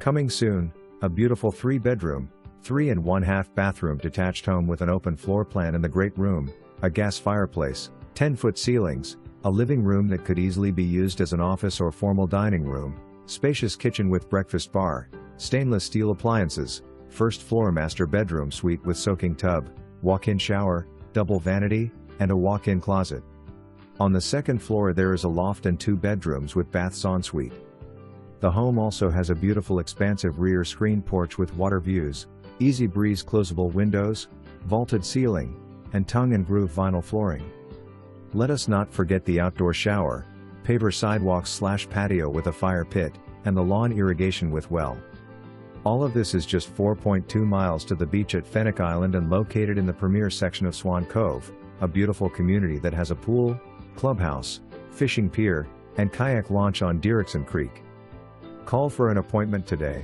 Coming soon, a beautiful 3-bedroom, 3.5 bathroom detached home with an open floor plan in the great room, a gas fireplace, 10-foot ceilings, a living room that could easily be used as an office or formal dining room, spacious kitchen with breakfast bar, stainless steel appliances, first floor master bedroom suite with soaking tub, walk-in shower, double vanity, and a walk-in closet. On the second floor there is a loft and 2 bedrooms with baths ensuite. The home also has a beautiful expansive rear screen porch with water views, easy breeze closable windows, vaulted ceiling, and tongue and groove vinyl flooring. Let us not forget the outdoor shower, paver sidewalks / patio with a fire pit, and the lawn irrigation with well. All of this is just 4.2 miles to the beach at Fenwick Island and located in the premier section of Swann Cove, a beautiful community that has a pool, clubhouse, fishing pier, and kayak launch on Dirickson Creek. Call for an appointment today.